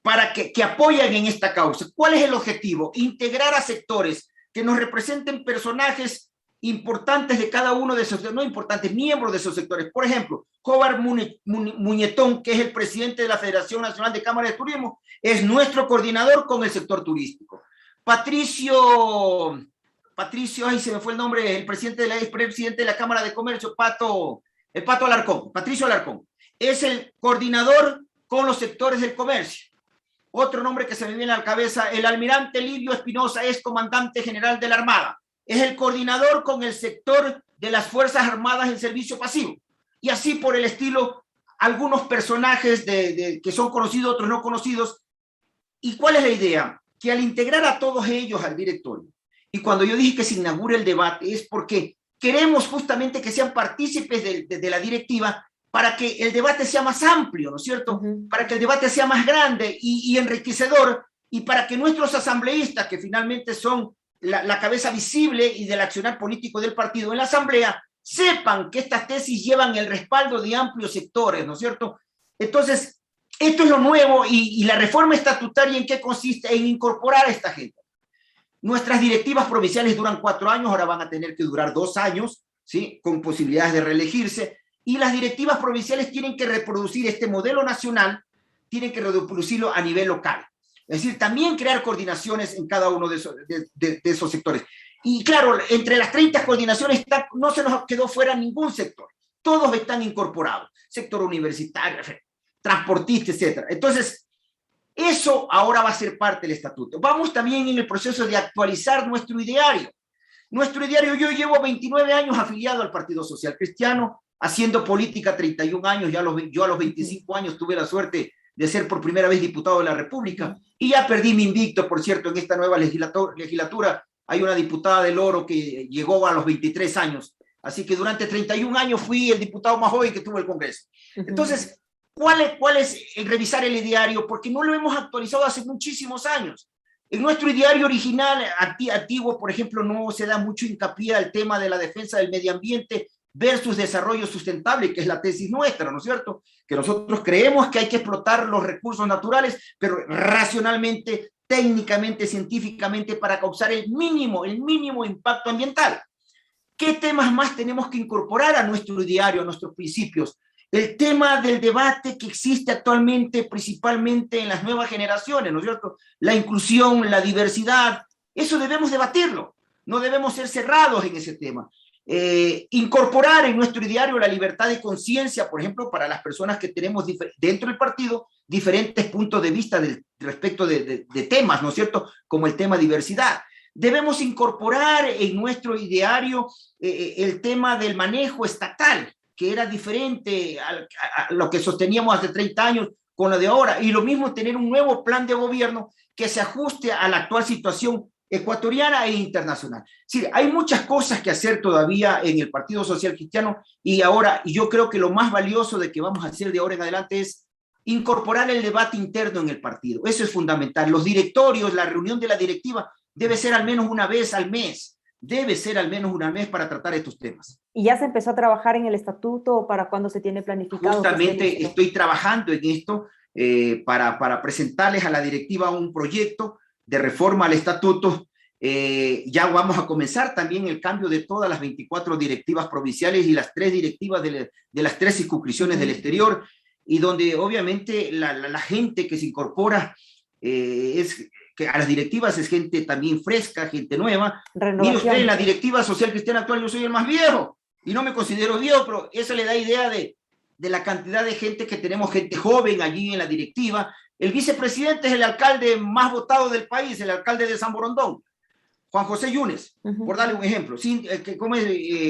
para que apoyen en esta causa. ¿Cuál es el objetivo? Integrar a sectores que nos representen personajes importantes de cada uno de esos, no importantes, miembros de esos sectores. Por ejemplo, Jobar Muñetón, que es el presidente de la Federación Nacional de Cámaras de Turismo, es nuestro coordinador con el sector turístico. Patricio, ay, se me fue el nombre, el presidente de la Cámara de Comercio, el Pato Alarcón, Patricio Alarcón, es el coordinador con los sectores del comercio. Otro nombre que se me viene a la cabeza, el almirante Livio Espinosa, es comandante general de la Armada. Es el coordinador con el sector de las Fuerzas Armadas en servicio pasivo. Y así por el estilo, algunos personajes que son conocidos, otros no conocidos. ¿Y cuál es la idea? Que al integrar a todos ellos al directorio, y cuando yo dije que se inaugure el debate, es porque queremos justamente que sean partícipes de la directiva para que el debate sea más amplio, ¿no es cierto? Para que el debate sea más grande y enriquecedor, y para que nuestros asambleístas, que finalmente son la cabeza visible y del accionar político del partido en la asamblea, sepan que estas tesis llevan el respaldo de amplios sectores, ¿no es cierto? Entonces, esto es lo nuevo, y la reforma estatutaria, ¿en qué consiste? En incorporar a esta gente. Nuestras directivas provinciales duran 4 años, ahora van a tener que durar 2 años, ¿sí?, con posibilidades de reelegirse, y las directivas provinciales tienen que reproducir este modelo nacional, tienen que reproducirlo a nivel local. Es decir, también crear coordinaciones en cada uno de esos sectores. Y claro, entre las 30 coordinaciones no se nos quedó fuera ningún sector. Todos están incorporados. sector universitario, transportista, etc. Entonces, eso ahora va a ser parte del estatuto. Vamos también en el proceso de actualizar nuestro ideario. Nuestro ideario, yo llevo 29 años afiliado al Partido Social Cristiano, haciendo política 31 años, yo a los 25 años tuve la suerte de ser por primera vez diputado de la República, y ya perdí mi invicto, por cierto, en esta nueva legislatura. Hay una diputada del Oro que llegó a los 23 años, así que durante 31 años fui el diputado más joven que tuvo el Congreso. Entonces, ¿cuál es el revisar el ideario? Porque no lo hemos actualizado hace muchísimos años. En nuestro ideario original, antiguo, por ejemplo, no se da mucho hincapié al tema de la defensa del medio ambiente versus desarrollo sustentable, que es la tesis nuestra, ¿no es cierto? Que nosotros creemos que hay que explotar los recursos naturales, pero racionalmente, técnicamente, científicamente, para causar el mínimo impacto ambiental. ¿Qué temas más tenemos que incorporar a nuestro ideario, a nuestros principios? El tema del debate que existe actualmente, principalmente en las nuevas generaciones, ¿no es cierto? La inclusión, la diversidad, eso debemos debatirlo, no debemos ser cerrados en ese tema. Incorporar en nuestro ideario la libertad de conciencia, por ejemplo, para las personas que tenemos dentro del partido diferentes puntos de vista respecto de temas, ¿no es cierto? Como el tema diversidad. Debemos incorporar en nuestro ideario el tema del manejo estatal, que era diferente a lo que sosteníamos hace 30 años con lo de ahora, y lo mismo tener un nuevo plan de gobierno que se ajuste a la actual situación ecuatoriana e internacional. Sí, hay muchas cosas que hacer todavía en el Partido Social Cristiano, y yo creo que lo más valioso de que vamos a hacer de ahora en adelante es incorporar el debate interno en el partido. Eso es fundamental. Los directorios, la reunión de la directiva debe ser al menos una vez al mes. Debe ser al menos una vez para tratar estos temas. ¿Y ya se empezó a trabajar en el estatuto o para cuándo se tiene planificado? Justamente estoy trabajando en esto para presentarles a la directiva un proyecto de reforma al estatuto. Ya vamos a comenzar también el cambio de todas las 24 directivas provinciales y las 3 directivas de las 3 circunscripciones del exterior, y donde obviamente la gente que se incorpora que a las directivas es gente también fresca, gente nueva. Mire usted, en la directiva social cristiana actual yo soy el más viejo, y no me considero viejo, pero eso le da idea de la cantidad de gente que tenemos, gente joven allí en la directiva. El vicepresidente es el alcalde más votado del país, el alcalde de San Borondón, Juan José Yunes, por darle un ejemplo.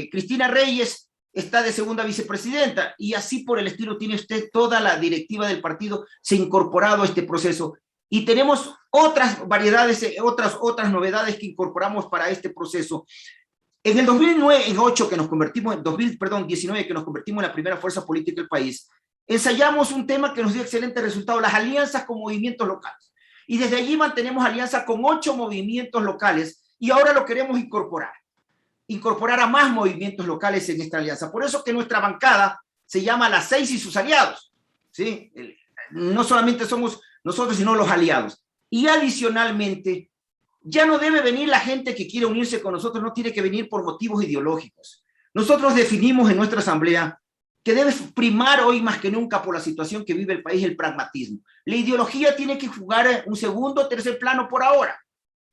Cristina Reyes está de segunda vicepresidenta, y así por el estilo tiene usted toda la directiva del partido, se ha incorporado a este proceso. Y tenemos otras variedades, otras novedades que incorporamos para este proceso. En el 2019 que nos convertimos en la primera fuerza política del país, ensayamos un tema que nos dio excelente resultado: las alianzas con movimientos locales. Y desde allí mantenemos alianza con 8 movimientos locales, y ahora lo queremos incorporar a más movimientos locales en esta alianza. Por eso que nuestra bancada se llama Las 6 y sus aliados, ¿sí? No solamente somos nosotros, sino los aliados. Y adicionalmente, ya no debe venir la gente que quiere unirse con nosotros, no tiene que venir por motivos ideológicos. Nosotros definimos en nuestra asamblea que debe primar hoy más que nunca, por la situación que vive el país, el pragmatismo. La ideología tiene que jugar un segundo o tercer plano por ahora.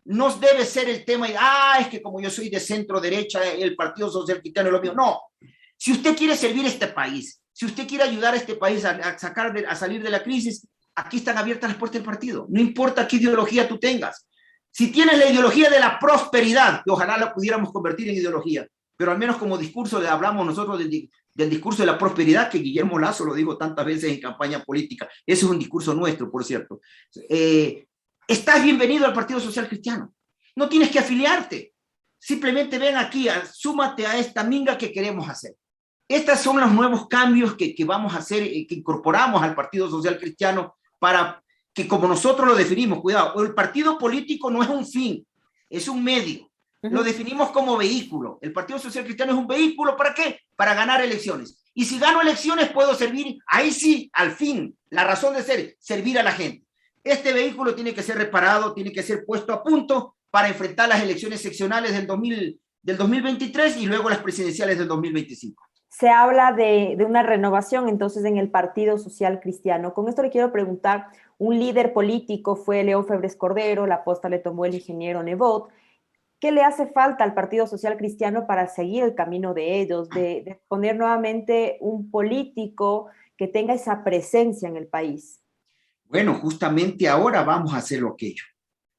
No debe ser el tema de, es que como yo soy de centro derecha, el Partido Social Cristiano es lo mío. No. Si usted quiere servir a este país, si usted quiere ayudar a este país a salir de la crisis, aquí están abiertas las puertas del partido. No importa qué ideología tú tengas. Si tienes la ideología de la prosperidad, que ojalá la pudiéramos convertir en ideología, pero al menos como discurso hablamos nosotros del discurso de la prosperidad, que Guillermo Lasso lo dijo tantas veces en campaña política. Ese es un discurso nuestro, por cierto. Estás bienvenido al Partido Social Cristiano. No tienes que afiliarte. Simplemente ven aquí, súmate a esta minga que queremos hacer. Estos son los nuevos cambios que vamos a hacer, que incorporamos al Partido Social Cristiano, para que, como nosotros lo definimos, cuidado, el partido político no es un fin, es un medio. Lo definimos como vehículo. El Partido Social Cristiano es un vehículo, ¿para qué? Para ganar elecciones. Y si gano elecciones, puedo servir, ahí sí, al fin, la razón de ser, servir a la gente. Este vehículo tiene que ser reparado, tiene que ser puesto a punto para enfrentar las elecciones seccionales del 2023 y luego las presidenciales del 2025. Se habla de una renovación entonces en el Partido Social Cristiano. Con esto le quiero preguntar, un líder político fue León Febres Cordero, la posta le tomó el ingeniero Nebot. ¿Qué le hace falta al Partido Social Cristiano para seguir el camino de ellos, de poner nuevamente un político que tenga esa presencia en el país? Bueno, justamente ahora vamos a hacer aquello.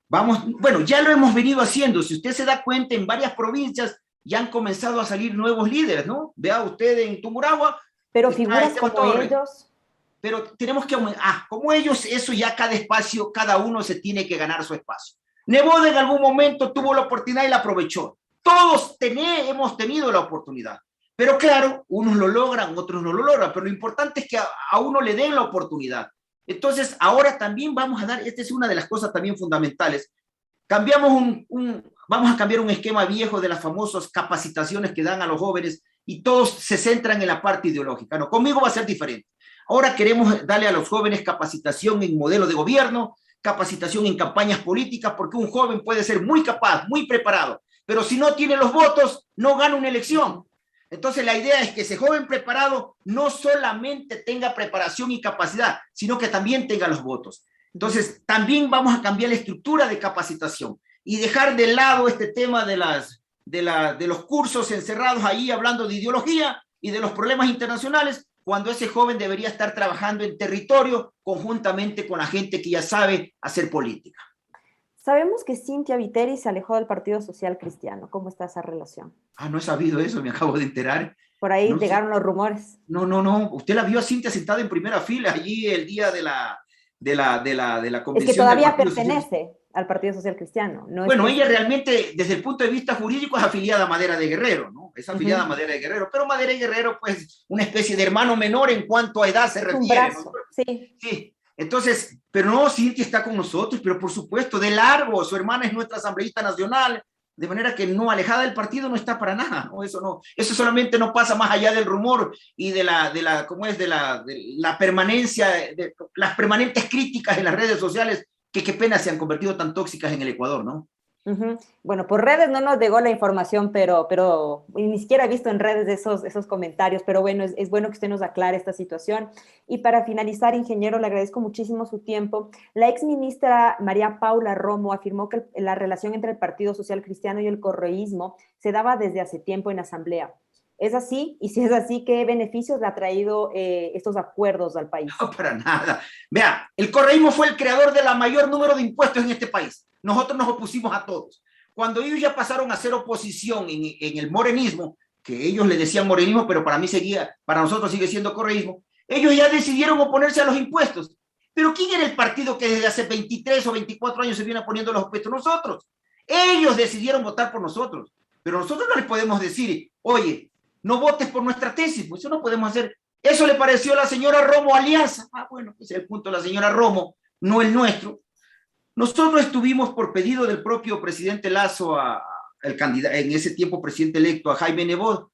Bueno, ya lo hemos venido haciendo. Si usted se da cuenta, en varias provincias ya han comenzado a salir nuevos líderes, ¿no? Vea usted en Tungurahua. Pero figuras como ellos. Pero tenemos que aumentar. Como ellos, eso ya cada espacio, cada uno se tiene que ganar su espacio. Nebot en algún momento tuvo la oportunidad y la aprovechó. Todos hemos tenido la oportunidad. Pero claro, unos lo logran, otros no lo logran. Pero lo importante es que a uno le den la oportunidad. Entonces, ahora también vamos a dar, esta es una de las cosas también fundamentales. Vamos a cambiar un esquema viejo de las famosas capacitaciones que dan a los jóvenes y todos se centran en la parte ideológica. No, conmigo va a ser diferente. Ahora queremos darle a los jóvenes capacitación en modelo de gobierno, capacitación en campañas políticas, porque un joven puede ser muy capaz, muy preparado, pero si no tiene los votos, no gana una elección. Entonces la idea es que ese joven preparado no solamente tenga preparación y capacidad, sino que también tenga los votos. Entonces también vamos a cambiar la estructura de capacitación y dejar de lado este tema de los cursos encerrados ahí hablando de ideología y de los problemas internacionales, cuando ese joven debería estar trabajando en territorio conjuntamente con la gente que ya sabe hacer política. Sabemos que Cynthia Viteri se alejó del Partido Social Cristiano. ¿Cómo está esa relación? No he sabido eso, me acabo de enterar. Por ahí llegaron los rumores. No. Usted la vio a Cynthia sentada en primera fila allí el día de la convención. Es que todavía pertenece al Partido Social Cristiano. No, bueno, ella realmente, desde el punto de vista jurídico, es afiliada a Madera de Guerrero, ¿no? Es afiliada a Madera de Guerrero, pero Madera de Guerrero, pues, una especie de hermano menor en cuanto a edad se refiere. Un brazo, ¿no? Sí. Entonces, pero no, Cynthia está con nosotros, pero por supuesto, de largo, su hermana es nuestra asambleísta nacional, de manera que no, alejada del partido no está para nada, ¿no? Eso solamente no pasa más allá del rumor y de la permanencia, de las permanentes críticas en las redes sociales que qué pena se han convertido tan tóxicas en el Ecuador, ¿no? Bueno, por redes no nos llegó la información, pero ni siquiera he visto en redes esos comentarios, pero bueno, es bueno que usted nos aclare esta situación. Y para finalizar, ingeniero, le agradezco muchísimo su tiempo. La exministra María Paula Romo afirmó que la relación entre el Partido Social Cristiano y el correísmo se daba desde hace tiempo en asamblea. ¿Es así? Y si es así, ¿qué beneficios le ha traído estos acuerdos al país? No, para nada. Vea, el correísmo fue el creador de la mayor número de impuestos en este país. Nosotros nos opusimos a todos. Cuando ellos ya pasaron a ser oposición en el morenismo, que ellos le decían morenismo, pero para nosotros sigue siendo correísmo, ellos ya decidieron oponerse a los impuestos. Pero ¿quién era el partido que desde hace 23 o 24 años se viene poniendo los impuestos? Nosotros. Ellos decidieron votar por nosotros. Pero nosotros no les podemos decir, oye, no votes por nuestra tesis, pues eso no podemos hacer. Eso le pareció a la señora Romo alianza. Bueno, ese es el punto de la señora Romo, no el nuestro. Nosotros estuvimos por pedido del propio presidente Lasso, el candidato, en ese tiempo presidente electo, a Jaime Nebot,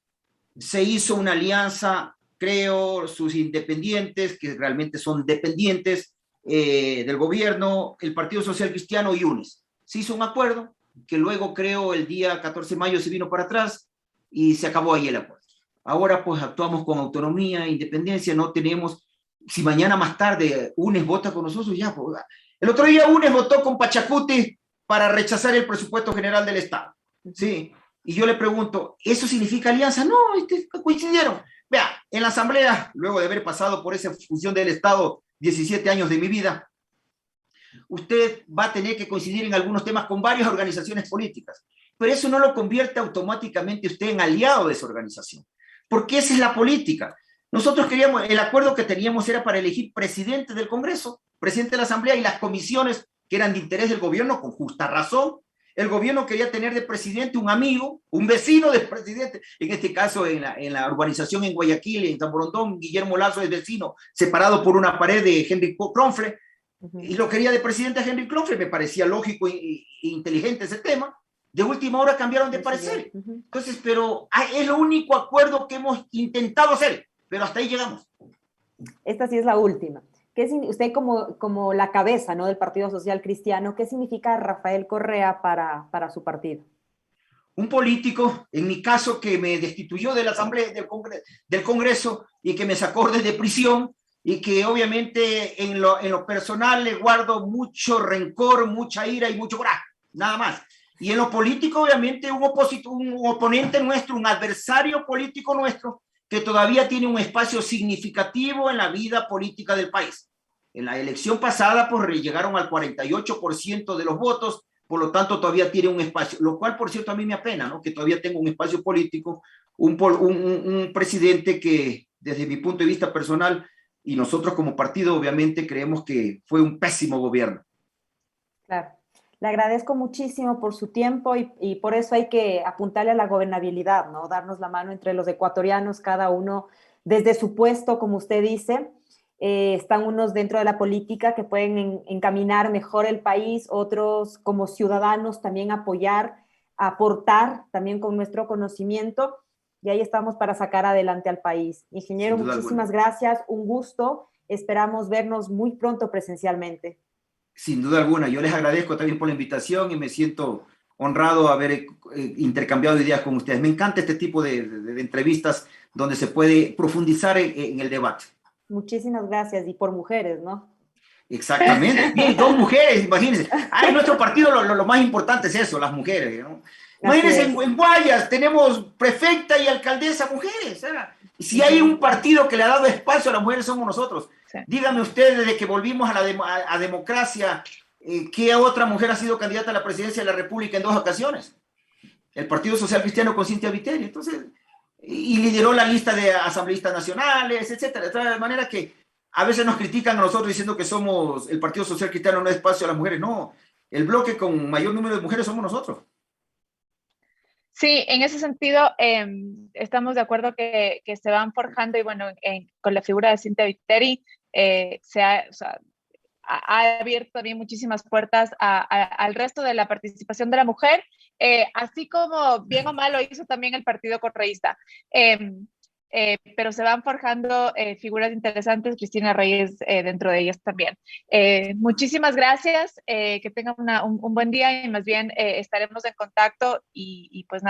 se hizo una alianza, creo, sus independientes, que realmente son dependientes del gobierno, el Partido Social Cristiano y UNES. Se hizo un acuerdo, que luego creo el día 14 de mayo se vino para atrás y se acabó ahí el acuerdo. Ahora pues actuamos con autonomía, independencia, no tenemos, si mañana más tarde UNES vota con nosotros, ya pues. El otro día UNES votó con Pachacuti para rechazar el presupuesto general del Estado. Sí. Y yo le pregunto, ¿eso significa alianza? No, coincidieron. Vea, en la asamblea, luego de haber pasado por esa función del Estado 17 años de mi vida, usted va a tener que coincidir en algunos temas con varias organizaciones políticas, pero eso no lo convierte automáticamente usted en aliado de esa organización, porque esa es la política. Nosotros queríamos, el acuerdo que teníamos era para elegir presidente del Congreso, presidente de la Asamblea y las comisiones que eran de interés del gobierno, con justa razón. El gobierno quería tener de presidente un amigo, un vecino del presidente, en este caso en la urbanización en Guayaquil, en San Borondón, Guillermo Lasso es vecino, separado por una pared de Henry Kronfle, y lo quería de presidente a Henry Kronfle, me parecía lógico e inteligente ese tema. De última hora cambiaron de parecer. Entonces, pero es el único acuerdo que hemos intentado hacer, pero hasta ahí llegamos. Esta sí es la última. Usted como la cabeza, ¿no?, del Partido Social Cristiano, ¿qué significa Rafael Correa para su partido? Un político, en mi caso, que me destituyó de la Asamblea del Congreso y que me sacó desde prisión y que obviamente en lo personal le guardo mucho rencor, mucha ira y mucho coraje, nada más. Y en lo político, obviamente, un oponente nuestro, un adversario político nuestro, que todavía tiene un espacio significativo en la vida política del país. En la elección pasada, pues llegaron al 48% de los votos, por lo tanto todavía tiene un espacio, lo cual, por cierto, a mí me apena, ¿no? Que todavía tenga un espacio político, un presidente que, desde mi punto de vista personal, y nosotros como partido, obviamente, creemos que fue un pésimo gobierno. Claro. Le agradezco muchísimo por su tiempo y por eso hay que apuntarle a la gobernabilidad, ¿no? Darnos la mano entre los ecuatorianos, cada uno desde su puesto, como usted dice. Están unos dentro de la política que pueden encaminar mejor el país, otros como ciudadanos también apoyar, aportar también con nuestro conocimiento, y ahí estamos para sacar adelante al país. Ingeniero, muchísimas gracias, un gusto. Esperamos vernos muy pronto presencialmente. Sin duda alguna, yo les agradezco también por la invitación y me siento honrado haber intercambiado ideas con ustedes. Me encanta este tipo de entrevistas donde se puede profundizar en el debate. Muchísimas gracias, y por mujeres, ¿no? Exactamente, y dos mujeres, imagínense. En nuestro partido lo más importante es eso, las mujeres, ¿no? Imagínense, en Guayas tenemos prefecta y alcaldesa mujeres. Si hay un partido que le ha dado espacio a las mujeres, somos nosotros. Sí. Díganme ustedes, desde que volvimos a democracia, ¿qué otra mujer ha sido candidata a la presidencia de la República en 2 ocasiones? El Partido Social Cristiano con Cintia Viteri. Entonces, y lideró la lista de asambleístas nacionales, etcétera. De manera que a veces nos critican a nosotros diciendo que somos el Partido Social Cristiano, no da espacio a las mujeres. No, el bloque con mayor número de mujeres somos nosotros. Sí, en ese sentido estamos de acuerdo que se van forjando y bueno, con la figura de Cintia Viteri ha abierto también muchísimas puertas al resto de la participación de la mujer, así como bien o mal lo hizo también el Partido Correísta. Pero se van forjando figuras interesantes, Cristina Reyes dentro de ellas también. Muchísimas gracias, que tengan un buen día y más bien estaremos en contacto y pues nada.